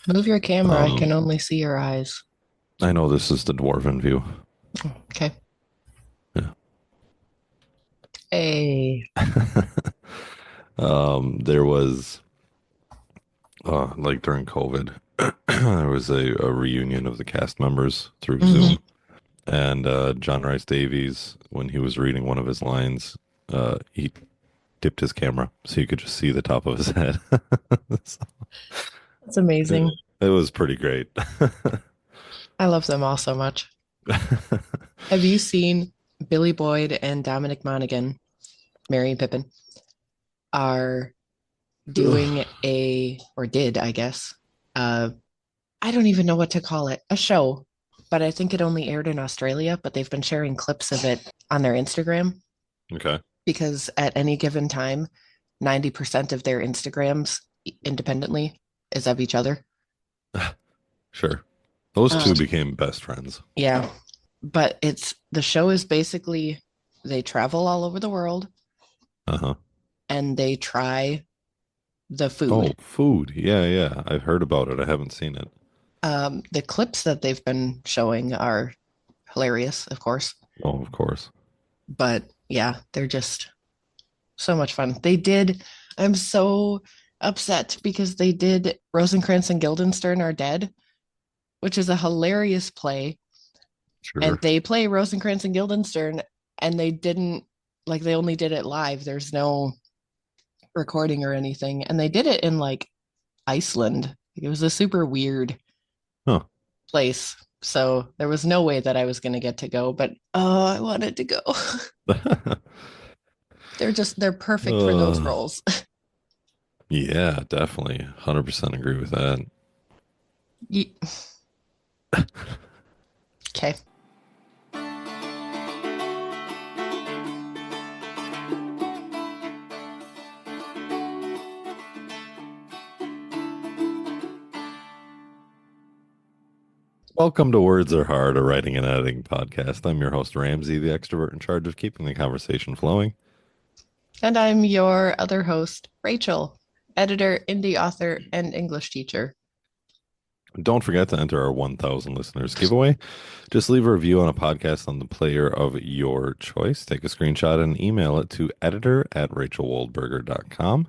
Move your camera. I can Um, only see your eyes. I know this is the dwarven view. Okay. Yeah. Hey. There was like during COVID, there was a reunion of the cast members through Hmm. Zoom, and John Rice Davies, when he was reading one of his lines, he dipped his camera so you could just see the top of his head. So, That's amazing. it was pretty great. I love them all so much. Have you seen Billy Boyd and Dominic Monaghan, Mary and Pippin, are doing or did, I guess, uh, I don't even know what to call it, a show, but I think it only aired in Australia, but they've been sharing clips of it on their Instagram Okay, because at any given time, 90% of their Instagrams independently is of each other. sure. Those Uh, two became best friends. yeah, but the show is basically they travel all over the world Uh-huh. and they try the Oh, food. food. Yeah, yeah. I've heard about it. I haven't seen it. The clips that they've been showing are hilarious, of course, Oh, of course. but yeah, they're just so much fun. I'm so upset because they did Rosencrantz and Guildenstern Are Dead, which is a hilarious play. And Sure. they play Rosencrantz and Guildenstern, and they didn't, like, they only did it live. There's no recording or anything. And they did it in like Iceland. It was a super weird Huh. place. So there was no way that I was going to get to go, but oh, I wanted to go. They're perfect for those uh, roles. yeah, definitely. 100% agree with that. Okay. Welcome to Words Are Hard, a writing and editing podcast. I'm your host, Ramsey, the extrovert in charge of keeping the conversation flowing. And I'm your other host, Rachel, editor, indie author, and English teacher. Don't forget to enter our 1,000 listeners giveaway. Just leave a review on a podcast on the player of your choice. Take a screenshot and email it to editor@rachelwoldberger.com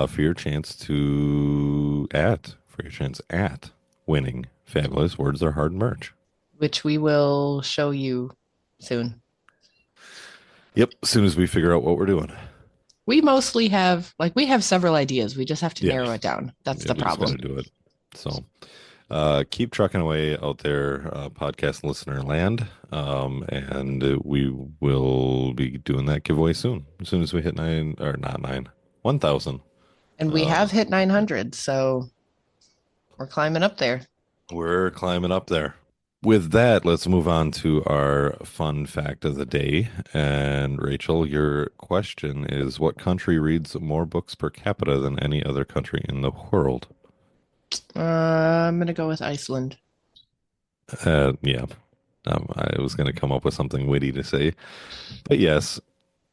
for your chance at winning fabulous Words Are Hard merch. Which we will show you soon. Yep, as soon as we figure out what we're doing. We mostly have, like, we have several ideas. We just have to Yeah, narrow it down. That's yeah, the we just got to problem. do it. So keep trucking away out there, podcast listener land. And we will be doing that giveaway soon. As soon as we hit nine, or not nine, 1,000. And we Um, have hit 900, so we're climbing up there. we're climbing up there. With that, let's move on to our fun fact of the day. And Rachel, your question is, what country reads more books per capita than any other country in the world? I'm going to go with Iceland. Yeah, I was going to come up with something witty to say, but yes,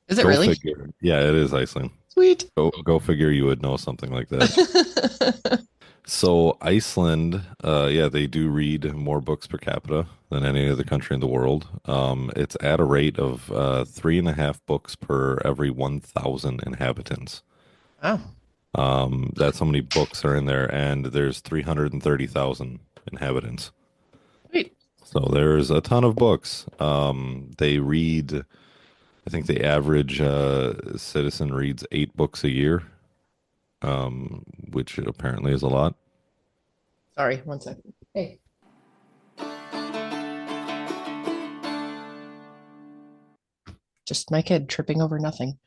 Is it go really? figure. Yeah, it is Iceland. Sweet. Go figure. You would know something like that. So Iceland, yeah, they do read more books per capita than any other country in the world. It's at a rate of 3.5 books per every 1,000 inhabitants. Wow. That's how many books are in there, and there's 330,000 inhabitants. Sweet. So there's a ton of books. They read, I think the average citizen reads 8 books a year, which apparently is a lot. Sorry, one second. Hey, just my kid tripping over nothing.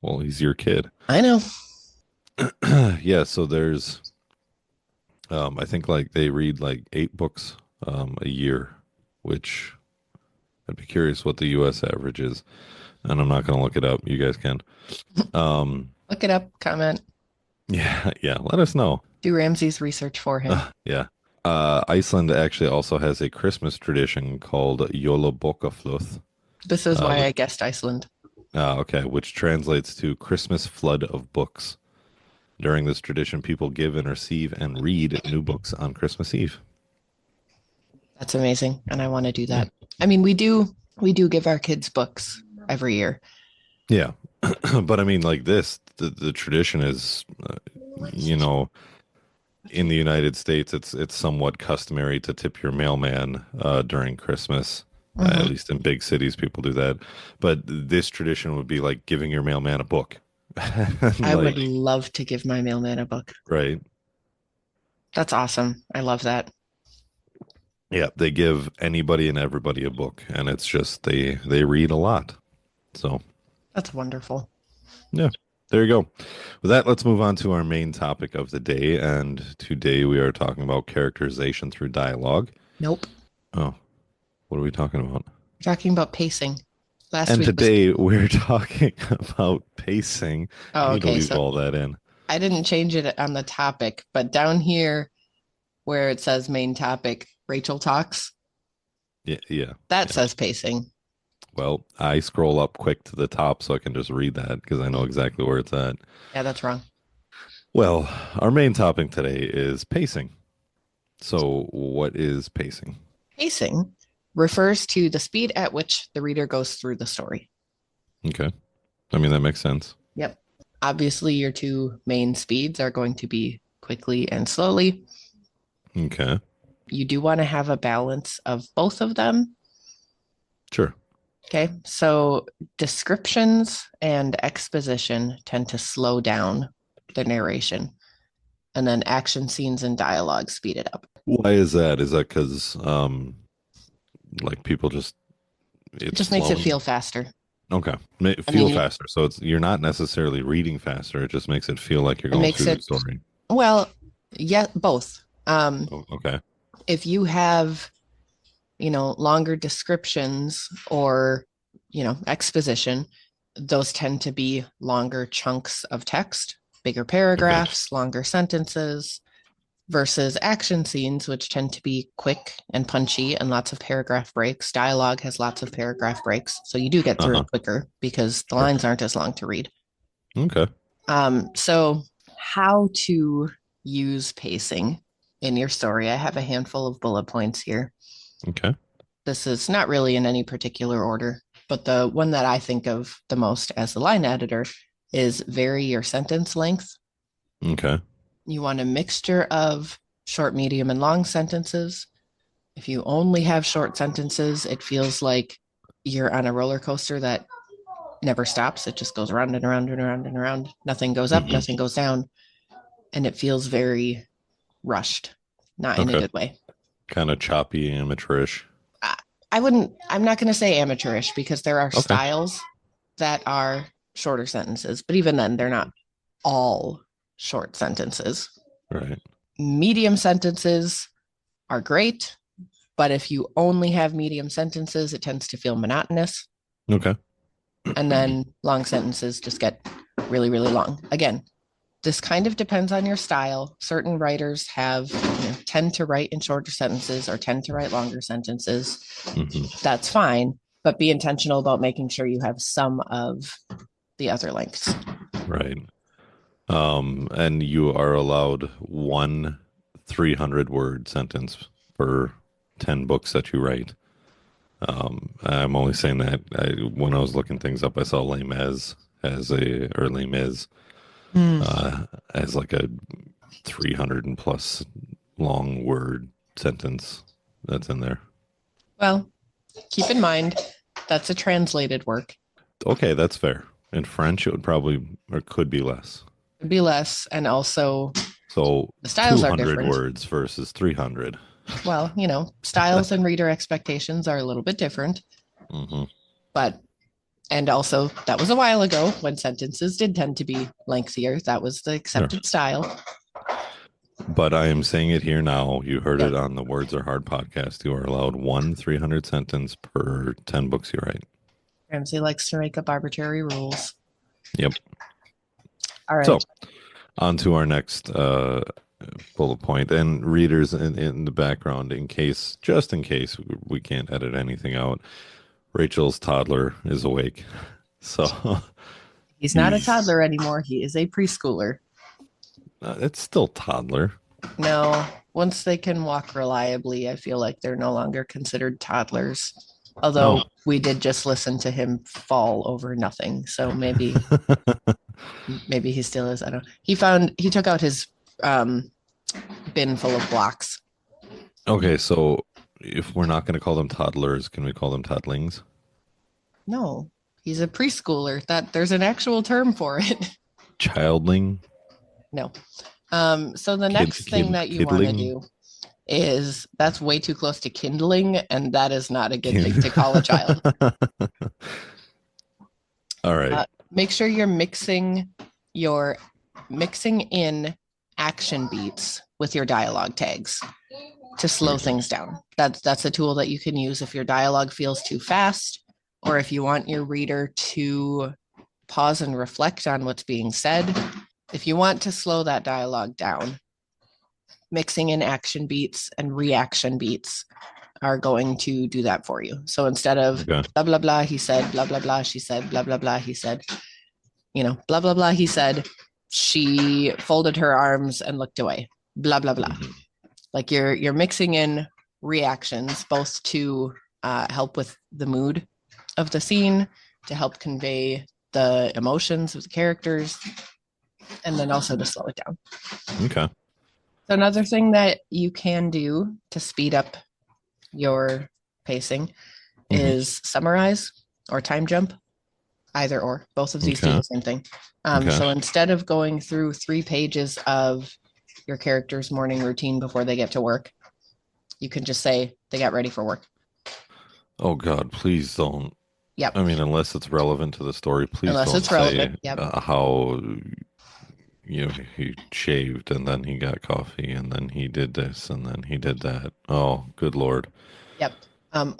Well, he's your kid. I know. Yeah, so there's I think like they read like 8 books a year, which I'd be curious what the US average is. And I'm not gonna look it up. You guys can. Um Look it up, comment. yeah, yeah, let us know. Do Ramsey's research for him. Yeah. Iceland actually also has a Christmas tradition called Jólabókaflóð. This is why Which, I guessed Iceland. okay, which translates to Christmas flood of books. During this tradition, people give and receive and read new books on Christmas Eve. That's amazing. And I want to do Yeah. that. I mean, we do give our kids books every year. Yeah. But I mean, like this, the tradition is, you know, in the United States, it's somewhat customary to tip your mailman during Christmas. At Hmm. least in big cities, people do that. But this tradition would be like giving your mailman a book. I would Like, love to give my mailman a book. right. That's awesome. I love that. Yeah, they give anybody and everybody a book, and it's just they read a lot. So, That's wonderful. yeah. There you go. With that, let's move on to our main topic of the day. And today we are talking about characterization through dialogue. Nope. Oh, what are we talking about? We're talking about pacing. Last And week was, today we're talking about pacing. I oh, need to okay. leave So all that in. I didn't change it on the topic, but down here where it says main topic, Rachel talks, Yeah, yeah, that yeah. says pacing. Well, I scroll up quick to the top so I can just read that because I know Mm, exactly where it's at. yeah, that's wrong. Well, our main topic today is pacing. So, what is pacing? Pacing refers to the speed at which the reader goes through the story. Okay. I mean, that makes sense. Yep. Obviously, your two main speeds are going to be quickly and slowly. Okay. You do want to have a balance of both of them. Sure. Okay. So descriptions and exposition tend to slow down the narration, and then action scenes and dialogue speed it up. Why is that? Is that because, like people just, It it's just makes it flowing? feel faster. Okay. I Feel mean, faster. So you're not necessarily reading faster. It just makes it feel like you're it going makes through the it, story. well, yeah, both. Oh, okay. If you have, longer descriptions or, exposition, those tend to be longer chunks of text, bigger Okay. paragraphs, longer sentences, versus action scenes, which tend to be quick and punchy and lots of paragraph breaks. Dialogue has lots of paragraph breaks. So you do get through Uh-huh. it quicker because the Sure. lines aren't as long to read. Okay. So, how to use pacing in your story? I have a handful of bullet points here. Okay. This is not really in any particular order, but the one that I think of the most as the line editor is vary your sentence length. Okay. You want a mixture of short, medium, and long sentences. If you only have short sentences, it feels like you're on a roller coaster that never stops. It just goes around and around and around and around. Nothing goes up, Hmm. nothing goes down. And it feels very rushed, not in a Okay. good way. Kind of choppy, amateurish. I wouldn't, I'm not going to say amateurish because there are Okay. styles that are shorter sentences, but even then, they're not all short sentences. Right. Medium sentences are great, but if you only have medium sentences, it tends to feel monotonous. Okay. And then long sentences just get really, really long. Again, this kind of depends on your style. Certain writers tend to write in shorter sentences or tend to write longer sentences. Hmm. That's fine, but be intentional about making sure you have some of the other lengths. Right. And you are allowed one 300 word sentence per 10 books that you write. I'm only saying that when I was looking things up, I saw Les Mis or Les Mis, Mm. uh, as like a 300 and plus long word sentence that's in there. Well, keep in mind that's a translated work. Okay, that's fair. In French, it would probably or could be less. It'd be less, and also So the styles are 200 different. words versus 300. Well, styles and reader expectations are a little bit different, Hmm. but and also that was a while ago when sentences did tend to be lengthier. That was the Sure. accepted style. But I am saying it here now. You heard it Yep. on the Words Are Hard podcast. You are allowed one 300 sentence per 10 books you write. Ramsey likes to make up arbitrary rules. Yep. All right. So on to our next bullet point. And readers in the background, just in case we can't edit anything out, Rachel's toddler is awake. So He's not a he's, toddler anymore. He is a preschooler. It's still toddler. No, once they can walk reliably, I feel like they're no longer considered toddlers. Oh. Although we did just listen to him fall over nothing, so maybe he still is. I don't. He took out his um, bin full of blocks. Okay, so if we're not going to call them toddlers, can we call them toddlings? No, he's a preschooler. That there's an actual term for it. Childling? No. So the next thing that you want to Kidling? do is that's way too close to kindling, and that is not a good thing Kin- to call a child. All right. Make sure you're mixing in action beats with your dialogue tags to slow Okay. things down. That's a tool that you can use if your dialogue feels too fast, or if you want your reader to pause and reflect on what's being said. If you want to slow that dialogue down, mixing in action beats and reaction beats are going to do that for you. So instead of Okay. blah, blah, blah, he said, blah, blah, blah, she said, blah, blah, blah, he said, blah, blah, blah, he said, she folded her arms and looked away, blah, blah, blah. Mhm. Like you're mixing in reactions both to help with the mood of the scene, to help convey the emotions of the characters, and then also to slow it down. Okay. So another thing that you can do to speed up your pacing Hmm. is summarize or time jump, either or. Both of these do Okay. the same thing. Okay. So instead of going through 3 pages of your character's morning routine before they get to work, you can just say they got ready for work. Oh God, please don't. Yep. I mean, unless it's relevant to the story, please Unless don't it's say relevant. Yep. how he shaved and then he got coffee and then he did this and then he did that. Oh, good Lord. Yep.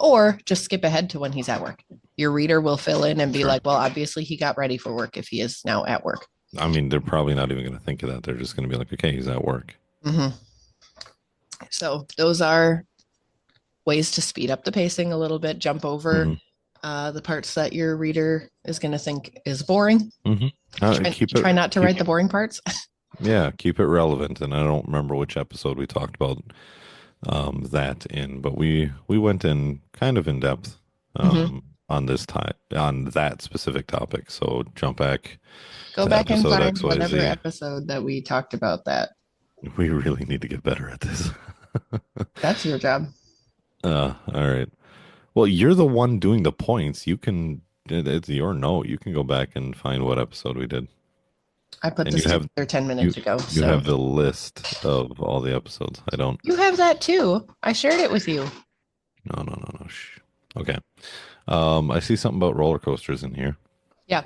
Or just skip ahead to when he's at work. Your reader will fill in and be Sure. like, well, obviously he got ready for work if he is now at work. I mean, they're probably not even going to think of that. They're just going to be like, okay, he's at work. Mm-hmm. So those are ways to speed up the pacing a little bit, jump over Hmm. the parts that your reader is going to think is boring. Hmm. Try not to write the boring parts. Yeah, keep it relevant. And I don't remember which episode we talked about that in, but we went in kind of in depth Mm-hmm. on this time on that specific topic. So jump back Go to back and episode find whatever XYZ. episode that we talked about that. We really need to get better at this. That's your job. All right. Well, you're the one doing the points. It's your note. You can go back and find what episode we did. I put And this you have together 10 you minutes ago. you So have the list of all the episodes. I don't. you have that too. I shared it with you. No, no, no, no. Shh. Okay. I see something about roller coasters in here. Yeah.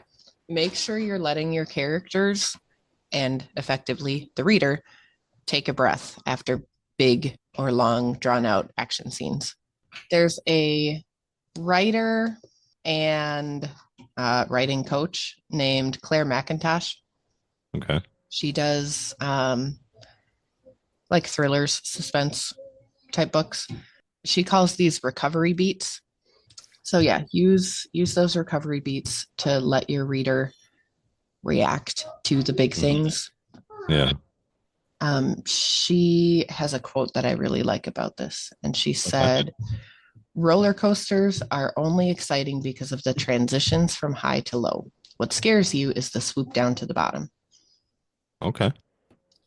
Make sure you're letting your characters and effectively the reader take a breath after big or long, drawn out action scenes. There's a writer and writing coach named Claire McIntosh. Okay. She does like thrillers, suspense type books. She calls these recovery beats. So yeah, use those recovery beats to let your reader react to the big Hmm. things. Yeah. She has a quote that I really like about this, and she Okay. said, "Roller coasters are only exciting because of the transitions from high to low. What scares you is the swoop down to the bottom." Okay.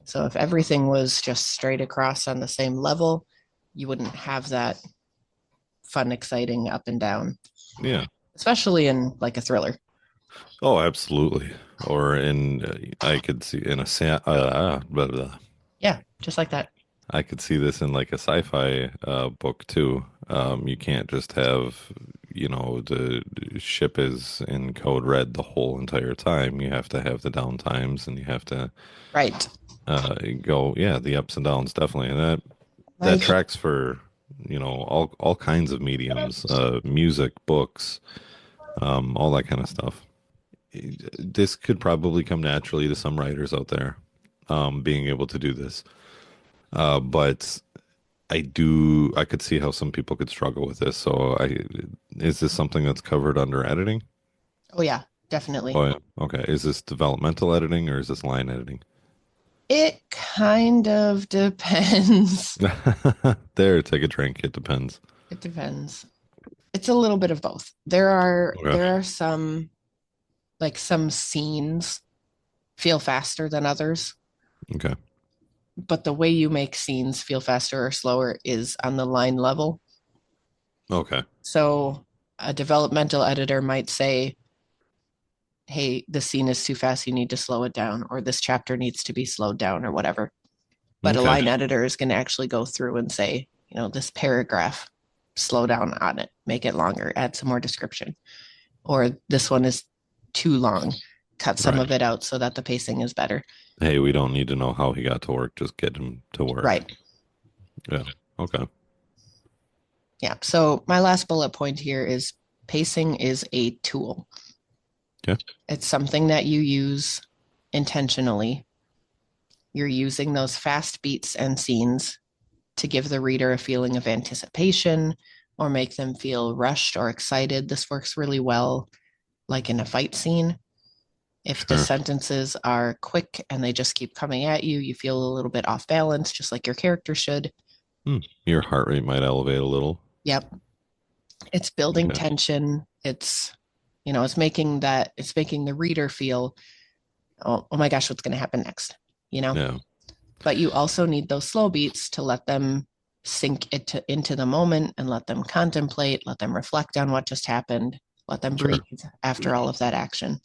So if everything was just straight across on the same level, you wouldn't have that fun, exciting up and down, Yeah. especially in like a thriller. Oh, absolutely. Or in I could see in a blah, blah. Yeah, just like that. I could see this in like a sci-fi book too. You can't just have, the ship is in code red the whole entire time. You have to have the down times and you have to Right. go, yeah, the ups and downs definitely. And that Like, tracks for, all kinds of mediums, music, books, all that kind of stuff. This could probably come naturally to some writers out there, being able to do this. But I could see how some people could struggle with this. So is this something that's covered under editing? oh yeah, definitely. Oh, yeah. Okay. Is this developmental editing or is this line editing? It kind of depends. There, take a drink. It depends. It depends. It's a little bit of both. There are Okay. there are some like some scenes feel faster than others, Okay. but the way you make scenes feel faster or slower is on the line level. Okay. So a developmental editor might say, hey, the scene is too fast, you need to slow it down, or this chapter needs to be slowed down, or whatever. But a Okay. line editor is going to actually go through and say, this paragraph, slow down on it, make it longer, add some more description. Or this one is too long, cut some Right. of it out so that the pacing is better. Hey, we don't need to know how he got to work. Just get him to work. Right. Yeah. Okay. Yeah. So my last bullet point here is pacing is a tool. Okay. It's something that you use intentionally. You're using those fast beats and scenes to give the reader a feeling of anticipation or make them feel rushed or excited. This works really well, like in a fight scene. If the Sure. sentences are quick and they just keep coming at you, you feel a little bit off balance, just like your character should. Hmm. Your heart rate might elevate a little. Yep. It's building Okay. tension. It's making the reader feel, oh my gosh, what's going to happen next? You know? Yeah. But you also need those slow beats to let them sink into the moment and let them contemplate, let them reflect on what just happened, let them breathe Sure. after all of that action.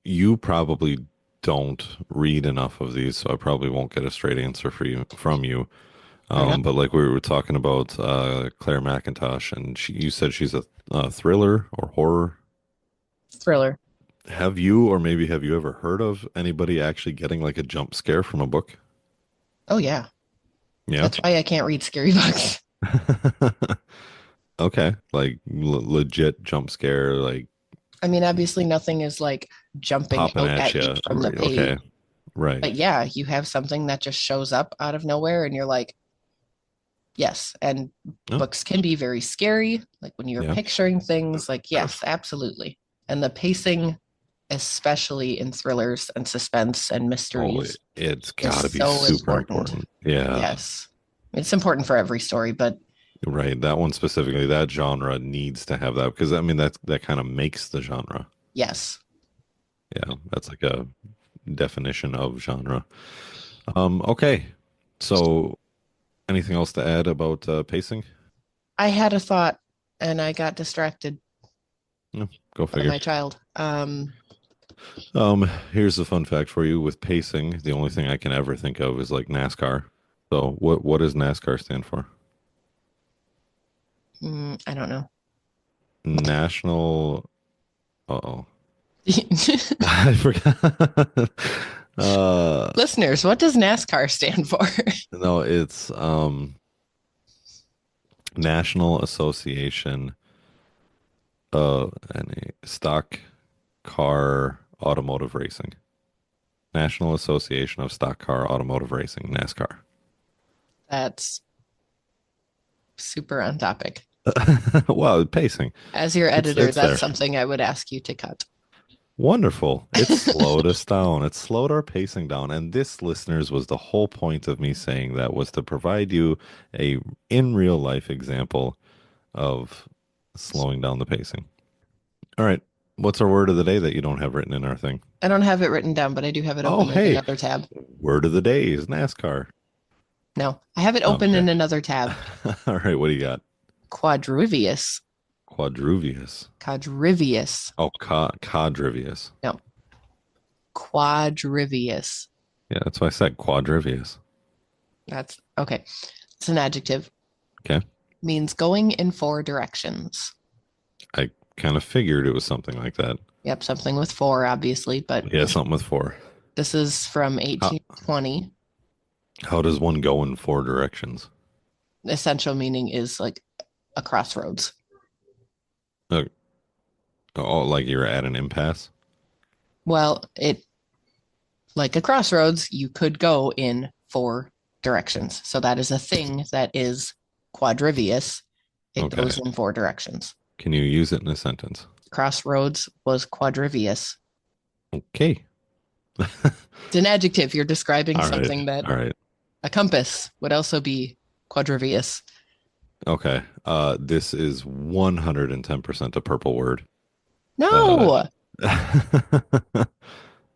You probably don't read enough of these, so I probably won't get a straight answer for you from you. Fair enough. But like we were talking about Claire McIntosh, and you said she's a thriller or horror. Thriller. Have you, or maybe have you ever heard of anybody actually getting like a jump scare from a book? Oh, yeah. Yeah. That's why I can't read scary books. Okay, like legit jump scare, like I mean, obviously, nothing is like jumping popping out at at you you. from the page. Okay, right. But yeah, you have something that just shows up out of nowhere, and you're like, yes. And Oh, books can be very scary. Like when you're yeah. picturing things, like, yes, absolutely. And the pacing, especially in thrillers and suspense and Oh, mysteries, it's is got to be so super important. important. Yeah, Yes. It's important for every story, but right. That one specifically, that genre needs to have that because I mean that kind of makes the genre. yes. Yeah, that's like a definition of genre. Okay. So anything else to add about pacing? I had a thought and I got distracted No, go by figure. my child. Here's a fun fact for you with pacing. The only thing I can ever think of is like NASCAR. So what does NASCAR stand for? I don't know. National. Uh-oh. I forgot. Uh, Listeners, what does NASCAR stand for? no, it's National Association and Stock Car Automotive Racing. National Association of Stock Car Automotive Racing, NASCAR. That's super on topic. Well, pacing. As your editor, It's that's there. something I would ask you to cut. Wonderful. It slowed us down. It slowed our pacing down. And this, listeners, was the whole point of me saying that was to provide you a in real life example of slowing down the pacing. All right. What's our word of the day that you don't have written in our thing? I don't have it written down, but I do have it Oh, open in hey, another tab. word of the day is NASCAR. No, I have it open Okay. in another tab. All right. What do you got? Quadrivius. Quadruvius. Quadrivius. Oh, quadrivius. No, quadrivius. Yeah, that's why I said quadrivius. That's okay. It's an adjective. Okay. Means going in four directions. I kind of figured it was something like that. Yep, something with four, obviously, but Yeah, something with four. this is from How, 1820. how does one go in four directions? Essential meaning is like a crossroads. Uh, oh, like you're at an impasse? Well, it like a crossroads, you could go in four directions. So that is a thing that is quadrivius. It Okay. goes in four directions. Can you use it in a sentence? Crossroads was quadrivius. Okay. It's an adjective. You're describing All right. something that All right. a compass would also be quadrivius. Okay. This is 110% a purple word. Uh, No,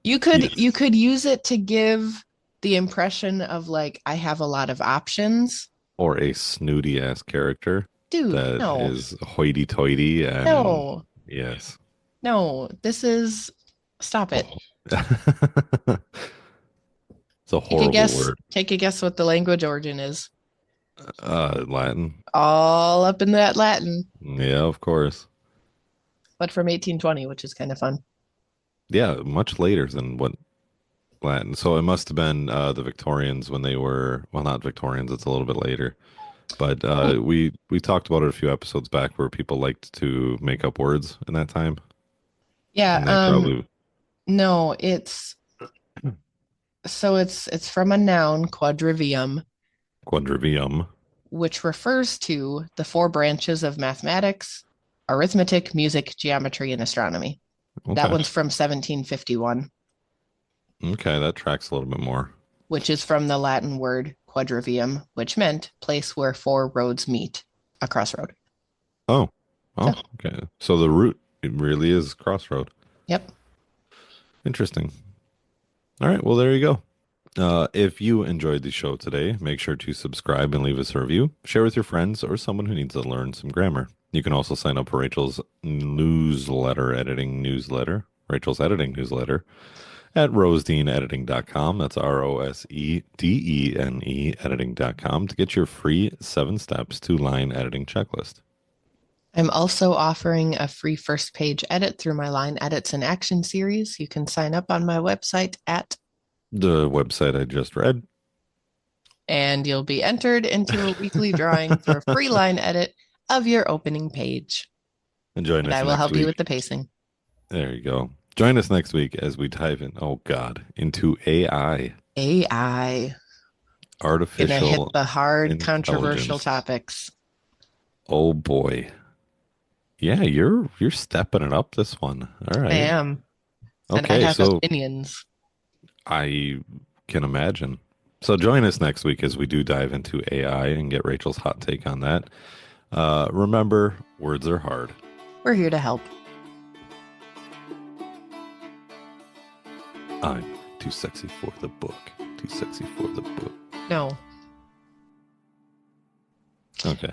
you yes. could use it to give the impression of like I have a lot of options. Or a snooty ass character Dude, that no. is hoity-toity and No. yes. No. This is stop it. Oh. It's a Take a horrible guess. word. Take a guess what the language origin is. Latin. All up in that Latin, Yeah, of course. but from 1820, which is kind of fun. Yeah, much later than what Latin. So it must have been the Victorians when they were, well, not Victorians, it's a little bit later. But Oh, we talked about it a few episodes back where people liked to make up words in that time, yeah, and they probably no, it's from a noun, quadrivium, quadrivium. which refers to the four branches of mathematics, arithmetic, music, geometry, and astronomy. That Okay. one's from 1751, Okay, that tracks a little bit more. which is from the Latin word quadrivium, which meant place where four roads meet, a crossroad. Oh, So, oh, okay. So the root it really is crossroad. yep. Interesting. All right, well there you go. If you enjoyed the show today, make sure to subscribe and leave us a review. Share with your friends or someone who needs to learn some grammar. You can also sign up for Rachel's Rachel's editing newsletter at rosedeanediting.com. That's ROSEDENE editing.com to get your free 7 steps to line editing checklist. I'm also offering a free first page edit through my line edits and action series. You can sign up on my website The website I just read. and you'll be entered into a weekly drawing for a free line edit of your opening page. And join And I us will next help you with week. the pacing. There you go. Join us next week as we dive in, oh God, into AI, AI. Gonna hit artificial the hard, controversial intelligence. topics. Oh boy. Yeah, you're stepping it up this one. All I right. am. And I Okay, have so opinions. I can imagine. So join us next week as we do dive into AI and get Rachel's hot take on that. Remember, words are hard. We're here to help. I'm too sexy for the book. Too sexy for the book. No. Okay.